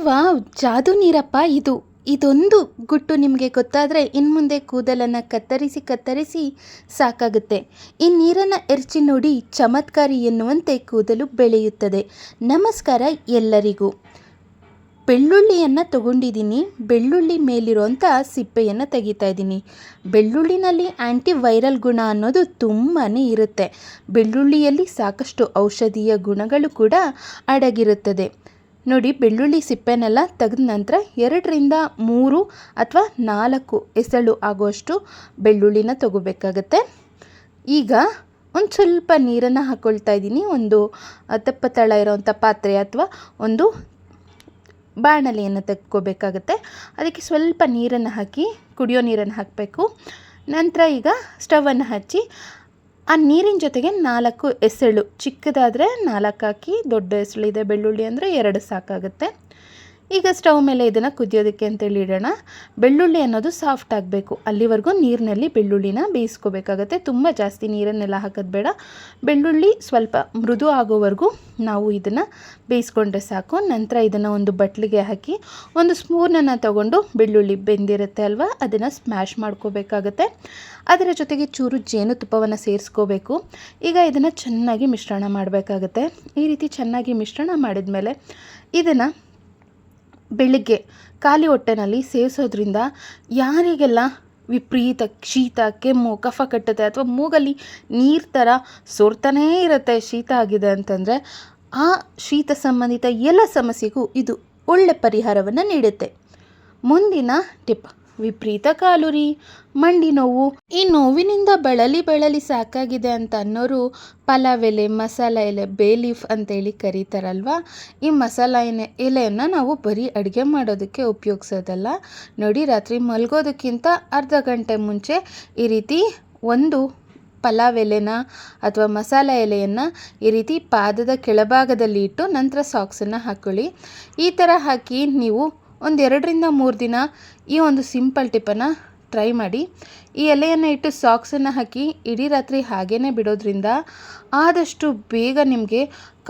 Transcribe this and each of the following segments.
Wow! ಜಾದು ನೀರಪ್ಪ ಇದು. ಇದೊಂದು ಗುಟ್ಟು ನಿಮಗೆ ಗೊತ್ತಾದರೆ ಇನ್ಮುಂದೆ ಕೂದಲನ್ನು ಕತ್ತರಿಸಿ ಸಾಕಾಗುತ್ತೆ. ಈ ನೀರನ್ನು ಎರಚಿ ನೋಡಿ, ಚಮತ್ಕಾರಿ ಎನ್ನುವಂತೆ ಕೂದಲು ಬೆಳೆಯುತ್ತದೆ. ನಮಸ್ಕಾರ ಎಲ್ಲರಿಗೂ. ಬೆಳ್ಳುಳ್ಳಿಯನ್ನು ತಗೊಂಡಿದ್ದೀನಿ. ಬೆಳ್ಳುಳ್ಳಿ ಮೇಲಿರುವಂಥ ಸಿಪ್ಪೆಯನ್ನು ತೆಗಿತಾ ಇದ್ದೀನಿ. ಬೆಳ್ಳುಳ್ಳಿನಲ್ಲಿ ಆ್ಯಂಟಿ ವೈರಲ್ ಗುಣ ಅನ್ನೋದು ತುಂಬಾ ಇರುತ್ತೆ. ಬೆಳ್ಳುಳ್ಳಿಯಲ್ಲಿ ಸಾಕಷ್ಟು ಔಷಧೀಯ ಗುಣಗಳು ಕೂಡ ಅಡಗಿರುತ್ತದೆ. ನೋಡಿ, ಬೆಳ್ಳುಳ್ಳಿ ಸಿಪ್ಪೆನೆಲ್ಲ ತೆಗೆದ ನಂತರ 2-3 ಅಥವಾ 4 ಎಸಳು ಆಗುವಷ್ಟು ಬೆಳ್ಳುಳ್ಳಿನ ತಗೋಬೇಕಾಗತ್ತೆ. ಈಗ ಒಂದು ಸ್ವಲ್ಪ ನೀರನ್ನು ಹಾಕ್ಕೊಳ್ತಾ ಇದ್ದೀನಿ. ಒಂದು ದಪ್ಪ ತಳ ಇರೋವಂಥ ಪಾತ್ರೆ ಅಥವಾ ಒಂದು ಬಾಣಲೆಯನ್ನು ತೆಕ್ಕೋಬೇಕಾಗತ್ತೆ. ಅದಕ್ಕೆ ಸ್ವಲ್ಪ ನೀರನ್ನು ಹಾಕಿ, ಕುಡಿಯೋ ನೀರನ್ನು ಹಾಕಬೇಕು. ನಂತರ ಈಗ ಸ್ಟವನ್ನು ಹಚ್ಚಿ ಆ ನೀರಿನ ಜೊತೆಗೆ 4 ಎಸಳು, ಚಿಕ್ಕದಾದರೆ 4 ಹಾಕಿ, ದೊಡ್ಡ ಎಸಳಿದೆ ಬೆಳ್ಳುಳ್ಳಿ ಅಂದರೆ 2 ಸಾಕಾಗುತ್ತೆ. ಈಗ ಸ್ಟವ್ ಮೇಲೆ ಇದನ್ನು ಕುದಿಯೋದಕ್ಕೆ ಅಂತೇಳಿ ಇಡೋಣ. ಬೆಳ್ಳುಳ್ಳಿ ಅನ್ನೋದು ಸಾಫ್ಟ್ ಆಗಬೇಕು, ಅಲ್ಲಿವರೆಗೂ ನೀರಿನಲ್ಲಿ ಬೆಳ್ಳುಳ್ಳಿನ ಬೇಯಿಸ್ಕೋಬೇಕಾಗತ್ತೆ. ತುಂಬ ಜಾಸ್ತಿ ನೀರನ್ನೆಲ್ಲ ಹಾಕೋದು ಬೇಡ. ಬೆಳ್ಳುಳ್ಳಿ ಸ್ವಲ್ಪ ಮೃದು ಆಗೋವರೆಗೂ ನಾವು ಇದನ್ನು ಬೇಯಿಸ್ಕೊಂಡ್ರೆ ಸಾಕು. ನಂತರ ಇದನ್ನು ಒಂದು ಬಟ್ಲಿಗೆ ಹಾಕಿ ಒಂದು ಸ್ಪೂನನ್ನು ತಗೊಂಡು, ಬೆಳ್ಳುಳ್ಳಿ ಬೆಂದಿರುತ್ತೆ ಅಲ್ವಾ, ಅದನ್ನು ಸ್ಮ್ಯಾಶ್ ಮಾಡ್ಕೋಬೇಕಾಗತ್ತೆ. ಅದರ ಜೊತೆಗೆ ಚೂರು ಜೇನುತುಪ್ಪವನ್ನು ಸೇರಿಸ್ಕೋಬೇಕು. ಈಗ ಇದನ್ನು ಚೆನ್ನಾಗಿ ಮಿಶ್ರಣ ಮಾಡಬೇಕಾಗತ್ತೆ. ಈ ರೀತಿ ಚೆನ್ನಾಗಿ ಮಿಶ್ರಣ ಮಾಡಿದ ಮೇಲೆ ಇದನ್ನು ಬೆಳಿಗ್ಗೆ ಖಾಲಿ ಹೊಟ್ಟೆನಲ್ಲಿ ಸೇವಿಸೋದ್ರಿಂದ ಯಾರಿಗೆಲ್ಲ ವಿಪರೀತ ಶೀತ, ಕೆಮ್ಮು, ಕಫ ಕಟ್ಟುತ್ತೆ ಅಥವಾ ಮೂಗಲ್ಲಿ ನೀರು ಥರ ಸೋರ್ತಾನೇ ಇರುತ್ತೆ, ಶೀತ ಆಗಿದೆ ಅಂತಂದರೆ, ಆ ಶೀತ ಸಂಬಂಧಿತ ಎಲ್ಲ ಸಮಸ್ಯೆಗೂ ಇದು ಒಳ್ಳೆ ಪರಿಹಾರವನ್ನು ನೀಡುತ್ತೆ. ಮುಂದಿನ ಟಿಪ್, ವಿಪರೀತ ಕಾಲುರಿ, ಮಂಡಿ ನೋವು. ಈ ನೋವಿನಿಂದ ಬಳಲಿ ಸಾಕಾಗಿದೆ ಅಂತ ಅನ್ನೋರು ಪಲಾವ್ ಎಲೆ, ಮಸಾಲ ಎಲೆ, ಬೇ ಲೀಫ್ ಅಂತೇಳಿ ಕರೀತಾರಲ್ವ, ಈ ಮಸಾಲ ಎಲೆಯನ್ನು ನಾವು ಬರೀ ಅಡುಗೆ ಮಾಡೋದಕ್ಕೆ ಉಪಯೋಗಿಸೋದಲ್ಲ. ನೋಡಿ, ರಾತ್ರಿ ಮಲಗೋದಕ್ಕಿಂತ ಅರ್ಧ ಗಂಟೆ ಮುಂಚೆ ಈ ರೀತಿ ಒಂದು ಪಲಾವ್ ಎಲೆನ ಅಥವಾ ಮಸಾಲ ಎಲೆಯನ್ನು ಈ ರೀತಿ ಪಾದದ ಕೆಳಭಾಗದಲ್ಲಿ ಇಟ್ಟು ನಂತರ ಸಾಕ್ಸನ್ನು ಹಾಕ್ಕೊಳ್ಳಿ. ಈ ಥರ ಹಾಕಿ ನೀವು ಒಂದು 2-3 ದಿನ ಈ ಒಂದು ಸಿಂಪಲ್ ಟಿಪ್ಪನ್ನು ಟ್ರೈ ಮಾಡಿ. ಈ ಎಲೆಯನ್ನು ಇಟ್ಟು ಸಾಕ್ಸನ್ನು ಹಾಕಿ ಇಡೀ ರಾತ್ರಿ ಹಾಗೇ ಬಿಡೋದ್ರಿಂದ ಆದಷ್ಟು ಬೇಗ ನಿಮಗೆ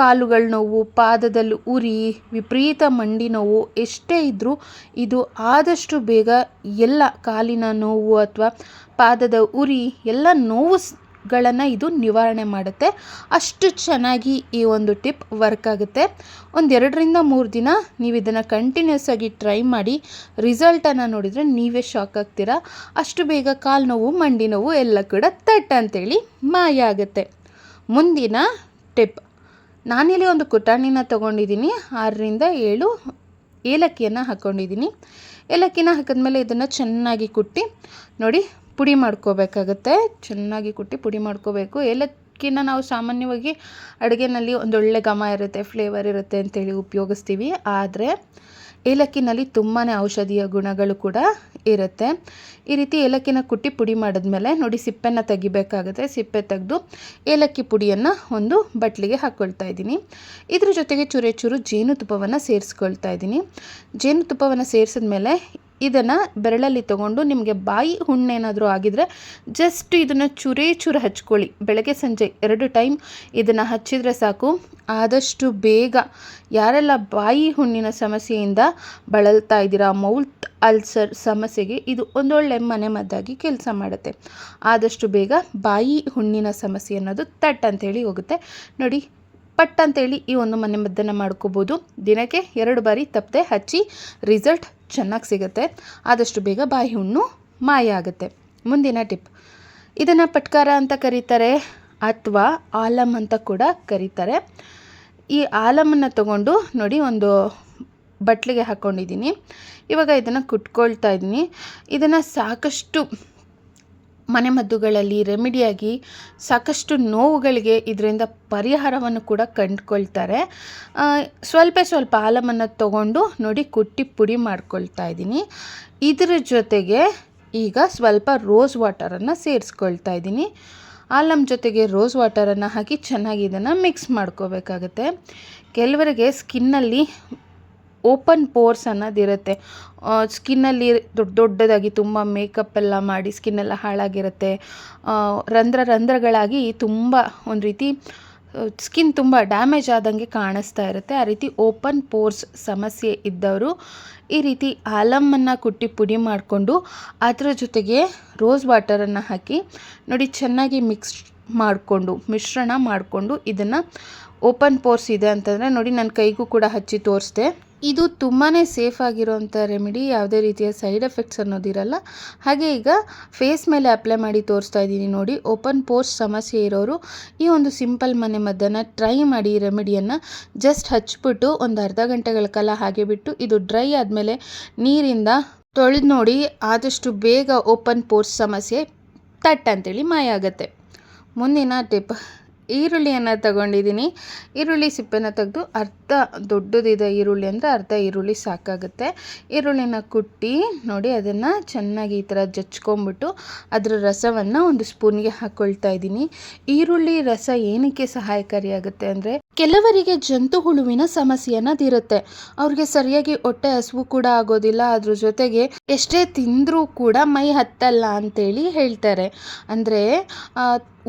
ಕಾಲುಗಳ ನೋವು, ಪಾದದಲ್ಲಿ ಉರಿ, ವಿಪರೀತ ಮಂಡಿ ನೋವು ಎಷ್ಟೇ ಇದ್ದರೂ ಇದು ಆದಷ್ಟು ಬೇಗ ಎಲ್ಲ ಕಾಲಿನ ನೋವು ಅಥವಾ ಪಾದದ ಉರಿ ಎಲ್ಲ ನೋವುಗಳನ್ನು ಇದು ನಿವಾರಣೆ ಮಾಡುತ್ತೆ. ಅಷ್ಟು ಚೆನ್ನಾಗಿ ಈ ಒಂದು ಟಿಪ್ ವರ್ಕ್ ಆಗುತ್ತೆ. ಒಂದು 2-3 ದಿನ ನೀವು ಇದನ್ನು ಕಂಟಿನ್ಯೂಸ್ ಆಗಿ ಟ್ರೈ ಮಾಡಿ. ರಿಸಲ್ಟನ್ನು ನೋಡಿದರೆ ನೀವೇ ಶಾಕ್ ಆಗ್ತೀರಾ. ಅಷ್ಟು ಬೇಗ ಕಾಲು ನೋವು, ಮಂಡಿ ನೋವು ಎಲ್ಲ ಕೂಡ ತಟ್ ಅಂತೇಳಿ ಮಾಯ ಆಗುತ್ತೆ. ಮುಂದಿನ ಟಿಪ್, ನಾನಿಲ್ಲಿ ಒಂದು ಕುಟಾಣಿನ ತೊಗೊಂಡಿದ್ದೀನಿ. 6-7 ಏಲಕ್ಕಿಯನ್ನು ಹಾಕ್ಕೊಂಡಿದ್ದೀನಿ. ಏಲಕ್ಕಿನ ಹಾಕಿದ್ಮೇಲೆ ಇದನ್ನು ಚೆನ್ನಾಗಿ ಕುಟ್ಟಿ ನೋಡಿ ಪುಡಿ ಮಾಡ್ಕೋಬೇಕಾಗತ್ತೆ. ಚೆನ್ನಾಗಿ ಕುಟ್ಟಿ ಪುಡಿ ಮಾಡ್ಕೋಬೇಕು. ಏಲಕ್ಕಿನ ನಾವು ಸಾಮಾನ್ಯವಾಗಿ ಅಡುಗೆನಲ್ಲಿ ಒಂದೊಳ್ಳೆ ಘಮ ಇರುತ್ತೆ, ಫ್ಲೇವರ್ ಇರುತ್ತೆ ಅಂತೇಳಿ ಉಪಯೋಗಿಸ್ತೀವಿ. ಆದರೆ ಏಲಕ್ಕಿನಲ್ಲಿ ತುಂಬಾ ಔಷಧೀಯ ಗುಣಗಳು ಕೂಡ ಇರುತ್ತೆ. ಈ ರೀತಿ ಏಲಕ್ಕಿನ ಕುಟ್ಟಿ ಪುಡಿ ಮಾಡಿದ್ಮೇಲೆ ನೋಡಿ, ಸಿಪ್ಪೆನ ತೆಗಿಬೇಕಾಗುತ್ತೆ. ಸಿಪ್ಪೆ ತೆಗೆದು ಏಲಕ್ಕಿ ಪುಡಿಯನ್ನು ಒಂದು ಬಟ್ಲಿಗೆ ಹಾಕ್ಕೊಳ್ತಾ ಇದ್ದೀನಿ. ಇದ್ರ ಜೊತೆಗೆ ಚೂರು ಜೇನುತುಪ್ಪವನ್ನು ಸೇರಿಸ್ಕೊಳ್ತಾ ಇದ್ದೀನಿ. ಜೇನುತುಪ್ಪವನ್ನು ಸೇರಿಸಿದ್ಮೇಲೆ ಇದನ್ನು ಬೆರಳಲ್ಲಿ ತೊಗೊಂಡು, ನಿಮಗೆ ಬಾಯಿ ಹುಣ್ಣೇನಾದರೂ ಆಗಿದರೆ ಜಸ್ಟ್ ಇದನ್ನು ಚೂರು ಹಚ್ಕೊಳ್ಳಿ. ಬೆಳಗ್ಗೆ ಸಂಜೆ 2 ಟೈಮ್ ಇದನ್ನು ಹಚ್ಚಿದರೆ ಸಾಕು. ಆದಷ್ಟು ಬೇಗ ಯಾರೆಲ್ಲ ಬಾಯಿ ಹುಣ್ಣಿನ ಸಮಸ್ಯೆಯಿಂದ ಬಳಲ್ತಾ ಇದ್ದೀರಾ, ಮೌತ್ ಅಲ್ಸರ್ ಸಮಸ್ಯೆಗೆ ಇದು ಒಂದೊಳ್ಳೆ ಮನೆಮದ್ದಾಗಿ ಕೆಲಸ ಮಾಡುತ್ತೆ. ಆದಷ್ಟು ಬೇಗ ಬಾಯಿ ಹುಣ್ಣಿನ ಸಮಸ್ಯೆ ಅನ್ನೋದು ತಟ್ ಅಂತೇಳಿ ಹೋಗುತ್ತೆ. ನೋಡಿ, ಪಟ್ ಅಂತೇಳಿ ಈ ಒಂದು ಮನೆಮದ್ದನ್ನು ಮಾಡ್ಕೋಬೋದು. ದಿನಕ್ಕೆ 2 ಬಾರಿ ತಪ್ಪದೆ ಹಚ್ಚಿ ರಿಸಲ್ಟ್ ಚೆನ್ನಾಗಿ ಸಿಗುತ್ತೆ. ಆದಷ್ಟು ಬೇಗ ಬಾಯಿ ಹುಣ್ಣು ಮಾಯ ಆಗುತ್ತೆ. ಮುಂದಿನ ಟಿಪ್, ಇದನ್ನು ಪಟ್ಕಾರ ಅಂತ ಕರೀತಾರೆ ಅಥವಾ ಆಲಮ್ ಅಂತ ಕೂಡ ಕರೀತಾರೆ. ಈ ಆಲಮನ್ನು ತಗೊಂಡು ನೋಡಿ ಒಂದು ಬಟ್ಲಿಗೆ ಹಾಕ್ಕೊಂಡಿದ್ದೀನಿ. ಇವಾಗ ಇದನ್ನು ಕುಟ್ಕೊಳ್ತಾ ಇದ್ದೀನಿ. ಇದನ್ನು ಸಾಕಷ್ಟು ಮನೆಮದ್ದುಗಳಲ್ಲಿ ರೆಮಿಡಿಯಾಗಿ ಸಾಕಷ್ಟು ನೋವುಗಳಿಗೆ ಇದರಿಂದ ಪರಿಹಾರವನ್ನು ಕೂಡ ಕಂಡುಕೊಳ್ತಾರೆ. ಸ್ವಲ್ಪ ಆಲಮನ್ನು ತಗೊಂಡು ನೋಡಿ ಕುಟ್ಟಿ ಪುಡಿ ಮಾಡ್ಕೊಳ್ತಾ ಇದ್ದೀನಿ. ಇದರ ಜೊತೆಗೆ ಈಗ ಸ್ವಲ್ಪ ರೋಸ್ ವಾಟರನ್ನು ಸೇರಿಸ್ಕೊಳ್ತಾ ಇದ್ದೀನಿ. ಆಲಮ್ ಜೊತೆಗೆ ರೋಸ್ ವಾಟರನ್ನು ಹಾಕಿ ಚೆನ್ನಾಗಿ ಇದನ್ನು ಮಿಕ್ಸ್ ಮಾಡ್ಕೋಬೇಕಾಗತ್ತೆ. ಕೆಲವರಿಗೆ ಸ್ಕಿನ್ನಲ್ಲಿ ಓಪನ್ ಪೋರ್ಸ್ ಅನ್ನೋದಿರುತ್ತೆ. ಸ್ಕಿನ್ನಲ್ಲಿ ದೊಡ್ಡದಾಗಿ ತುಂಬ ಮೇಕಪ್ ಎಲ್ಲ ಮಾಡಿ ಸ್ಕಿನ್ನೆಲ್ಲ ಹಾಳಾಗಿರುತ್ತೆ. ರಂಧ್ರಗಳಾಗಿ ತುಂಬ ಒಂದು ರೀತಿ ಸ್ಕಿನ್ ತುಂಬ ಡ್ಯಾಮೇಜ್ ಆದಂಗೆ ಕಾಣಿಸ್ತಾ ಇರುತ್ತೆ. ಆ ರೀತಿ ಓಪನ್ ಪೋರ್ಸ್ ಸಮಸ್ಯೆ ಇದ್ದವರು ಈ ರೀತಿ ಆಲಮ್ಮನ್ನು ಕುಟ್ಟಿ ಪುಡಿ ಮಾಡಿಕೊಂಡು ಅದರ ಜೊತೆಗೆ ರೋಸ್ ವಾಟರನ್ನು ಹಾಕಿ ನೋಡಿ ಚೆನ್ನಾಗಿ ಮಿಶ್ರಣ ಮಾಡಿಕೊಂಡು ಇದನ್ನು ಓಪನ್ ಪೋರ್ಸ್ ಇದೆ ಅಂತಂದರೆ ನೋಡಿ ನನ್ನ ಕೈಗೂ ಕೂಡ ಹಚ್ಚಿ ತೋರಿಸ್ದೆ. ಇದು ತುಂಬಾ ಸೇಫ್ ಆಗಿರೋಂಥ ರೆಮಿಡಿ, ಯಾವುದೇ ರೀತಿಯ ಸೈಡ್ ಎಫೆಕ್ಟ್ಸ್ ಅನ್ನೋದಿರಲ್ಲ. ಹಾಗೆ ಈಗ ಫೇಸ್ ಮೇಲೆ ಅಪ್ಲೈ ಮಾಡಿ ತೋರಿಸ್ತಾ ಇದ್ದೀನಿ ನೋಡಿ. ಓಪನ್ ಪೋರ್ಸ್ ಸಮಸ್ಯೆ ಇರೋರು ಈ ಒಂದು ಸಿಂಪಲ್ ಮನೆ ಮದ್ದನ್ನು ಟ್ರೈ ಮಾಡಿ. ಈ ರೆಮಿಡಿಯನ್ನು ಜಸ್ಟ್ ಹಚ್ಬಿಟ್ಟು ಒಂದು ಅರ್ಧ ಗಂಟೆಗಳ ಕಾಲ ಹಾಗೆ ಬಿಟ್ಟು ಇದು ಡ್ರೈ ಆದಮೇಲೆ ನೀರಿಂದ ತೊಳೆದು ನೋಡಿ. ಆದಷ್ಟು ಬೇಗ ಓಪನ್ ಪೋರ್ಸ್ ಸಮಸ್ಯೆ ತಟ್ ಅಂತೇಳಿ ಮಾಯ ಆಗುತ್ತೆ. ಮುಂದಿನ ಟಿಪ್, ಈರುಳ್ಳಿಯನ್ನು ತಗೊಂಡಿದ್ದೀನಿ. ಈರುಳ್ಳಿ ಸಿಪ್ಪೆನ ತೆಗೆದು ಅರ್ಧ ದೊಡ್ಡದಿದೆ ಈರುಳ್ಳಿ ಅಂದರೆ ಅರ್ಧ ಈರುಳ್ಳಿ ಸಾಕಾಗುತ್ತೆ. ಈರುಳ್ಳಿನ ಕುಟ್ಟಿ ನೋಡಿ ಅದನ್ನು ಚೆನ್ನಾಗಿ ಈ ಥರ ಜಚ್ಕೊಂಬಿಟ್ಟು ಅದರ ರಸವನ್ನು ಒಂದು ಸ್ಪೂನ್ಗೆ ಹಾಕ್ಕೊಳ್ತಾ ಇದ್ದೀನಿ. ಈರುಳ್ಳಿ ರಸ ಏನಕ್ಕೆ ಸಹಾಯಕಾರಿಯಾಗುತ್ತೆ ಅಂದರೆ ಕೆಲವರಿಗೆ ಜಂತು ಹುಳುವಿನ ಸಮಸ್ಯೆ ಅನ್ನೋದಿರುತ್ತೆ. ಅವ್ರಿಗೆ ಸರಿಯಾಗಿ ಹೊಟ್ಟೆ ಹಸಿವು ಕೂಡ ಆಗೋದಿಲ್ಲ. ಅದ್ರ ಜೊತೆಗೆ ಎಷ್ಟೇ ತಿಂದರೂ ಕೂಡ ಮೈ ಹತ್ತಲ್ಲ ಅಂತೇಳಿ ಹೇಳ್ತಾರೆ. ಅಂದರೆ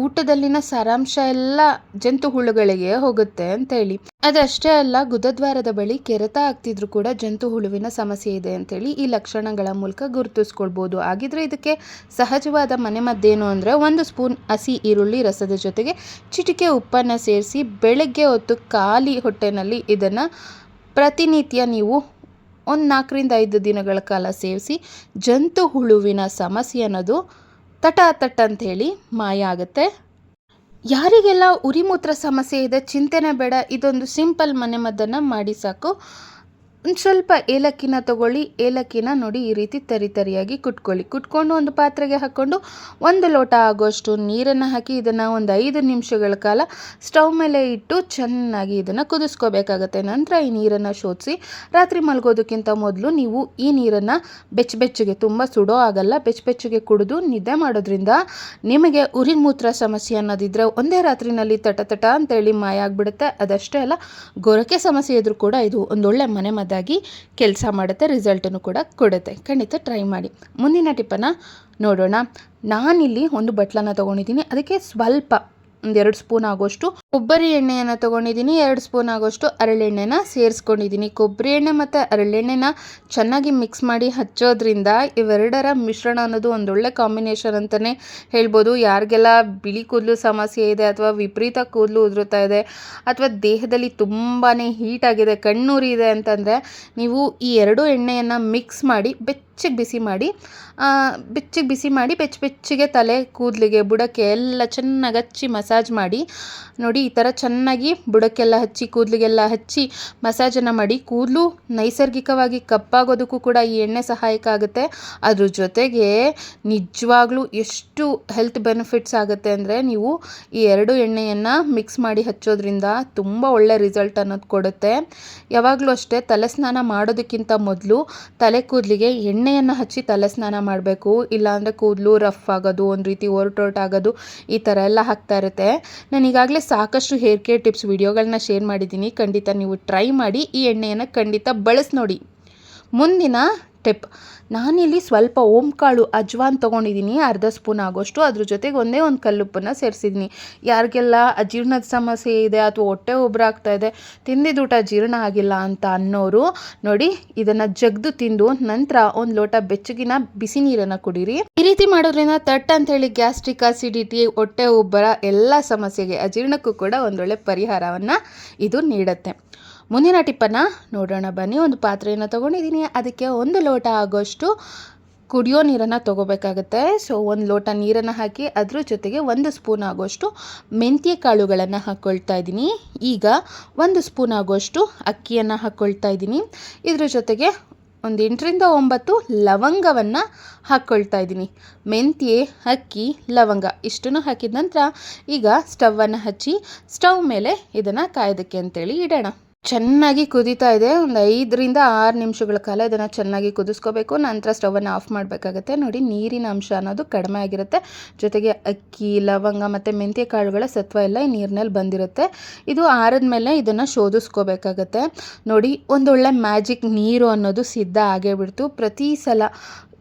ಊಟದಲ್ಲಿನ ಸಾರಾಂಶ ಎಲ್ಲ ಜಂತು ಹುಳುಗಳಿಗೆ ಹೋಗುತ್ತೆ ಅಂತೇಳಿ. ಅದಷ್ಟೇ ಅಲ್ಲ, ಗುದದ್ವಾರದ ಬಳಿ ಕೆರೆತ ಆಗ್ತಿದ್ರು ಕೂಡ ಜಂತು ಹುಳುವಿನ ಸಮಸ್ಯೆ ಇದೆ ಅಂತೇಳಿ ಈ ಲಕ್ಷಣಗಳ ಮೂಲಕ ಗುರುತಿಸ್ಕೊಳ್ಬೋದು. ಹಾಗಿದ್ರೆ ಇದಕ್ಕೆ ಸಹಜವಾದ ಮನೆಮದ್ದೇನು ಅಂದರೆ 1 ಸ್ಪೂನ್ ಹಸಿ ಈರುಳ್ಳಿ ರಸದ ಜೊತೆಗೆ ಚಿಟಿಕೆ ಉಪ್ಪನ್ನು ಸೇರಿಸಿ ಬೆಳಗ್ಗೆ ಹೊತ್ತು ಖಾಲಿ ಹೊಟ್ಟೆನಲ್ಲಿ ಇದನ್ನು ಪ್ರತಿನಿತ್ಯ ನೀವು ಒಂದು 4ರಿಂದ 5 ದಿನಗಳ ಕಾಲ ಸೇವಿಸಿ ಜಂತು ಹುಳುವಿನ ಸಮಸ್ಯೆ ಅನ್ನೋದು ತಟ ಅಂಥೇಳಿ ಮಾಯ ಆಗುತ್ತೆ. ಯಾರಿಗೆಲ್ಲ ಉರಿಮೂತ್ರ ಸಮಸ್ಯೆ ಇದೆ ಚಿಂತೆನೇ ಬೇಡ, ಇದೊಂದು ಸಿಂಪಲ್ ಮನೆಮದ್ದನ್ನು ಮಾಡಿ ಸಾಕು. ಒಂದು ಸ್ವಲ್ಪ ಏಲಕ್ಕಿನ ತಗೊಳ್ಳಿ. ಏಲಕ್ಕಿನ ನೋಡಿ ಈ ರೀತಿ ತರಿಯಾಗಿ ಕುಟ್ಕೊಂಡು ಒಂದು ಪಾತ್ರೆಗೆ ಹಾಕ್ಕೊಂಡು 1 ಲೋಟ ಆಗೋಷ್ಟು ನೀರನ್ನು ಹಾಕಿ ಇದನ್ನು ಒಂದು 5 ನಿಮಿಷಗಳ ಕಾಲ ಸ್ಟವ್ ಮೇಲೆ ಇಟ್ಟು ಚೆನ್ನಾಗಿ ಇದನ್ನು ಕುದಿಸ್ಕೋಬೇಕಾಗತ್ತೆ. ನಂತರ ಈ ನೀರನ್ನು ಶೋಧಿಸಿ ರಾತ್ರಿ ಮಲಗೋದಕ್ಕಿಂತ ಮೊದಲು ನೀವು ಈ ನೀರನ್ನು ಬೆಚ್ಚಗೆ, ತುಂಬ ಸುಡೋ ಆಗಲ್ಲ, ಬೆಚ್ಚಗೆ ಕುಡಿದು ನಿದ್ದೆ ಮಾಡೋದ್ರಿಂದ ನಿಮಗೆ ಉರಿಮೂತ್ರ ಸಮಸ್ಯೆ ಅನ್ನೋದಿದ್ರೆ ಒಂದೇ ರಾತ್ರಿನಲ್ಲಿ ತಟ ಅಂತೇಳಿ ಮಾಯ ಆಗಿಬಿಡುತ್ತೆ. ಅದಷ್ಟೇ ಅಲ್ಲ, ಗೊರಕೆ ಸಮಸ್ಯೆ ಇದ್ರೂ ಕೂಡ ಇದು ಒಂದೊಳ್ಳೆ ಮನೆಮದ್ದು ಕೆಲಸ ಮಾಡುತ್ತೆ, ರಿಸಲ್ಟನ್ನು ಕೂಡ ಕೊಡುತ್ತೆ. ಖಂಡಿತ ಟ್ರೈ ಮಾಡಿ. ಮುಂದಿನ ಟಿಪ್ಪನ್ನು ನೋಡೋಣ. ನಾನಿಲ್ಲಿ ಒಂದು ಬಟ್ಲನ್ನು ತೊಗೊಂಡಿದ್ದೀನಿ. ಅದಕ್ಕೆ ಸ್ವಲ್ಪ 1-2 ಸ್ಪೂನ್ ಆಗೋಷ್ಟು ಕೊಬ್ಬರಿ ಎಣ್ಣೆಯನ್ನು ತೊಗೊಂಡಿದ್ದೀನಿ. 2 ಸ್ಪೂನ್ ಆಗೋಷ್ಟು ಹರಳೆಣ್ಣೆನ ಸೇರಿಸ್ಕೊಂಡಿದ್ದೀನಿ. ಕೊಬ್ಬರಿ ಎಣ್ಣೆ ಮತ್ತು ಹರಳೆಣ್ಣೆನ ಚೆನ್ನಾಗಿ ಮಿಕ್ಸ್ ಮಾಡಿ ಹಚ್ಚೋದ್ರಿಂದ ಇವೆರಡರ ಮಿಶ್ರಣ ಅನ್ನೋದು ಒಂದೊಳ್ಳೆ ಕಾಂಬಿನೇಷನ್ ಅಂತಲೇ ಹೇಳ್ಬೋದು. ಯಾರಿಗೆಲ್ಲ ಬಿಳಿ ಕೂದಲು ಸಮಸ್ಯೆ ಇದೆ ಅಥವಾ ವಿಪರೀತ ಕೂದಲು ಉದುರುತ್ತಾ ಇದೆ ಅಥವಾ ದೇಹದಲ್ಲಿ ತುಂಬಾ ಹೀಟ್ ಆಗಿದೆ, ಕಣ್ಣುರಿ ಇದೆ ಅಂತಂದರೆ ನೀವು ಈ 2 ಎಣ್ಣೆಯನ್ನು ಮಿಕ್ಸ್ ಮಾಡಿ ಬೆಚ್ಚಗೆ ಬಿಸಿ ಮಾಡಿ ಬೆಚ್ಚಗೆ ತಲೆ ಕೂದಲಿಗೆ ಬುಡಕ್ಕೆ ಎಲ್ಲ ಚೆನ್ನಾಗಿ ಹಚ್ಚಿ ಮಸಾಜ್ ಮಾಡಿ ನೋಡಿ. ಈ ಥರ ಚೆನ್ನಾಗಿ ಬುಡಕ್ಕೆಲ್ಲ ಹಚ್ಚಿ ಕೂದಲಿಗೆಲ್ಲ ಹಚ್ಚಿ ಮಸಾಜನ್ನು ಮಾಡಿ ಕೂದಲು ನೈಸರ್ಗಿಕವಾಗಿ ಕಪ್ಪಾಗೋದಕ್ಕೂ ಕೂಡ ಈ ಎಣ್ಣೆ ಸಹಾಯಕ ಆಗುತ್ತೆ. ಅದ್ರ ಜೊತೆಗೆ ನಿಜವಾಗ್ಲೂ ಎಷ್ಟು ಹೆಲ್ತ್ ಬೆನಿಫಿಟ್ಸ್ ಆಗುತ್ತೆ ಅಂದರೆ ನೀವು ಈ 2 ಎಣ್ಣೆಯನ್ನು ಮಿಕ್ಸ್ ಮಾಡಿ ಹಚ್ಚೋದ್ರಿಂದ ತುಂಬ ಒಳ್ಳೆ ರಿಸಲ್ಟ್ ಅನ್ನೋದು ಕೊಡುತ್ತೆ. ಯಾವಾಗಲೂ ಅಷ್ಟೇ ತಲೆ ಸ್ನಾನ ಮಾಡೋದಕ್ಕಿಂತ ಮೊದಲು ತಲೆ ಕೂದಲಿಗೆ ಎಣ್ಣೆಯನ್ನು ಹಚ್ಚಿ ತಲೆ ಸ್ನಾನ ಮಾಡಬೇಕು. ಇಲ್ಲಾಂದರೆ ಕೂದಲು ರಫ್ ಆಗೋದು, ಒಂದು ರೀತಿ ಒರಟೊರಟಾಗೋದು, ಈ ಥರ ಎಲ್ಲ ಆಗ್ತಾ ಇರುತ್ತೆ. ನಾನು ಈಗಾಗಲೇ ಸಾಕಷ್ಟು ಹೇರ್ ಕೇರ್ ಟಿಪ್ಸ್ ವಿಡಿಯೋಗಳನ್ನ ಶೇರ್ ಮಾಡಿದ್ದೀನಿ. ಖಂಡಿತ ನೀವು ಟ್ರೈ ಮಾಡಿ, ಈ ಎಣ್ಣೆಯನ್ನು ಖಂಡಿತ ಬಳಸಿ ನೋಡಿ. ಮುಂದಿನ ಟಿಪ್, ನಾನಿಲ್ಲಿ ಸ್ವಲ್ಪ ಓಂಕಾಳು ಅಜ್ವಾನ್ ತೊಗೊಂಡಿದ್ದೀನಿ, ಅರ್ಧ ಸ್ಪೂನ್ ಆಗೋಷ್ಟು. ಅದ್ರ ಜೊತೆಗೆ ಒಂದೇ ಒಂದು ಕಲ್ಲುಪ್ಪನ್ನು ಸೇರಿಸಿದ್ದೀನಿ. ಯಾರಿಗೆಲ್ಲ ಅಜೀರ್ಣದ ಸಮಸ್ಯೆ ಇದೆ ಅಥವಾ ಹೊಟ್ಟೆ ಉಬ್ರಾಗ್ತಾ ಇದೆ, ತಿಂದಿದ್ದೂಟ ಜೀರ್ಣ ಆಗಿಲ್ಲ ಅಂತ ಅನ್ನೋರು ನೋಡಿ ಇದನ್ನು ಜಗ್ದು ತಿಂದು ನಂತರ 1 ಲೋಟ ಬೆಚ್ಚಗಿನ ಬಿಸಿ ನೀರನ್ನು ಕುಡೀರಿ. ಈ ರೀತಿ ಮಾಡೋದ್ರಿಂದ ತಟ್ ಅಂತೇಳಿ ಗ್ಯಾಸ್ಟ್ರಿಕ್ ಅಸಿಡಿಟಿ, ಹೊಟ್ಟೆ ಉಬ್ಬರ ಎಲ್ಲ ಸಮಸ್ಯೆಗೆ ಅಜೀರ್ಣಕ್ಕೂ ಕೂಡ ಒಂದೊಳ್ಳೆ ಪರಿಹಾರವನ್ನು ಇದು ನೀಡುತ್ತೆ. ಮುಂದಿನ ಟಿಪ್ಪನ್ನು ನೋಡೋಣ ಬನ್ನಿ. ಒಂದು ಪಾತ್ರೆಯನ್ನು ತೊಗೊಂಡಿದ್ದೀನಿ. ಅದಕ್ಕೆ 1 ಲೋಟ ಆಗೋಷ್ಟು ಕುಡಿಯೋ ನೀರನ್ನು ತೊಗೋಬೇಕಾಗತ್ತೆ. ಸೊ 1 ಲೋಟ ನೀರನ್ನು ಹಾಕಿ ಅದ್ರ ಜೊತೆಗೆ 1 ಸ್ಪೂನ್ ಆಗೋಷ್ಟು ಮೆಂತ್ಯ ಕಾಳುಗಳನ್ನು ಹಾಕ್ಕೊಳ್ತಾ ಇದ್ದೀನಿ. ಈಗ 1 ಸ್ಪೂನ್ ಆಗೋಷ್ಟು ಅಕ್ಕಿಯನ್ನು ಹಾಕ್ಕೊಳ್ತಾ ಇದ್ದೀನಿ. ಇದ್ರ ಜೊತೆಗೆ ಒಂದು 8ರಿಂದ 9 ಲವಂಗವನ್ನು ಹಾಕ್ಕೊಳ್ತಾ ಇದ್ದೀನಿ. ಮೆಂತ್ಯ, ಅಕ್ಕಿ, ಲವಂಗ ಇಷ್ಟನ್ನು ಹಾಕಿದ ನಂತರ ಈಗ ಸ್ಟವನ್ನು ಹಚ್ಚಿ ಸ್ಟವ್ ಮೇಲೆ ಇದನ್ನು ಕಾಯೋದಕ್ಕೆ ಅಂತೇಳಿ ಇಡೋಣ. ಚೆನ್ನಾಗಿ ಕುದೀತಾ ಇದೆ. ಒಂದು 5ರಿಂದ 6 ನಿಮಿಷಗಳ ಕಾಲ ಇದನ್ನು ಚೆನ್ನಾಗಿ ಕುದಿಸ್ಕೋಬೇಕು. ನಂತರ ಸ್ಟವನ್ನು ಆಫ್ ಮಾಡಬೇಕಾಗತ್ತೆ. ನೋಡಿ ನೀರಿನ ಅಂಶ ಅನ್ನೋದು ಕಡಿಮೆ ಆಗಿರುತ್ತೆ. ಜೊತೆಗೆ ಅಕ್ಕಿ, ಲವಂಗ ಮತ್ತು ಮೆಂತ್ಯ ಕಾಳುಗಳ ಸತ್ವ ಎಲ್ಲ ಈ ನೀರಿನಲ್ಲಿ ಬಂದಿರುತ್ತೆ. ಇದು ಆರಿದ ಮೇಲೆ ಇದನ್ನು ಶೋಧಿಸ್ಕೋಬೇಕಾಗತ್ತೆ. ನೋಡಿ ಒಂದೊಳ್ಳೆ ಮ್ಯಾಜಿಕ್ ನೀರು ಅನ್ನೋದು ಸಿದ್ಧ ಆಗೇ ಬಿಡ್ತು. ಪ್ರತಿ ಸಲ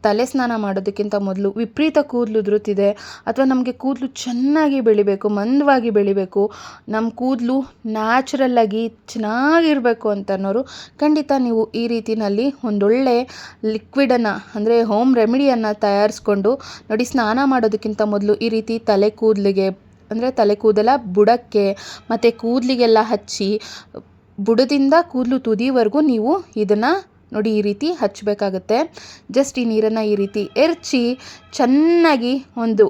ತಲೆ ಸ್ನಾನ ಮಾಡೋದಕ್ಕಿಂತ ಮೊದಲು ವಿಪರೀತ ಕೂದಲು ಉದುರುತ್ತಿದೆ ಅಥವಾ ನಮಗೆ ಕೂದಲು ಚೆನ್ನಾಗಿ ಬೆಳಿಬೇಕು, ಮಂದವಾಗಿ ಬೆಳಿಬೇಕು, ನಮ್ಮ ಕೂದಲು ನ್ಯಾಚುರಲ್ಲಾಗಿ ಚೆನ್ನಾಗಿರಬೇಕು ಅಂತ ಅನ್ನೋರು ಖಂಡಿತ ನೀವು ಈ ರೀತಿಯಲ್ಲಿ ಒಂದೊಳ್ಳೆ ಲಿಕ್ವಿಡನ್ನು ಅಂದರೆ ಹೋಮ್ ರೆಮಿಡಿಯನ್ನು ತಯಾರಿಸ್ಕೊಂಡು ನೋಡಿ, ಸ್ನಾನ ಮಾಡೋದಕ್ಕಿಂತ ಮೊದಲು ಈ ರೀತಿ ತಲೆ ಕೂದಲಿಗೆ ಅಂದರೆ ತಲೆ ಕೂದಲ ಬುಡಕ್ಕೆ ಮತ್ತು ಕೂದಲಿಗೆಲ್ಲ ಹಚ್ಚಿ ಬುಡದಿಂದ ಕೂದಲು ತುದಿವರೆಗೂ ನೀವು ಇದನ್ನು ನೋಡಿ ಈ ರೀತಿ ಹಚ್ಚಬೇಕಾಗುತ್ತೆ. ಜಸ್ಟ್ ಈ ನೀರನ್ನು ಈ ರೀತಿ ಎರಚಿ ಚೆನ್ನಾಗಿ ಒಂದು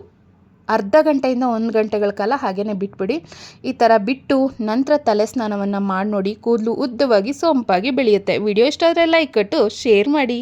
ಅರ್ಧ ಗಂಟೆಯಿಂದ 1 ಗಂಟೆಗಳ ಕಾಲ ಹಾಗೇ ಬಿಟ್ಬಿಡಿ. ಈ ಥರ ಬಿಟ್ಟು ನಂತರ ತಲೆ ಸ್ನಾನವನ್ನು ಮಾಡಿ ನೋಡಿ, ಕೂದಲು ಉದ್ದವಾಗಿ ಸೊಂಪಾಗಿ ಬೆಳೆಯುತ್ತೆ. ವಿಡಿಯೋ ಇಷ್ಟ ಆದರೆ ಲೈಕ್ ಕೊಟ್ಟು ಶೇರ್ ಮಾಡಿ.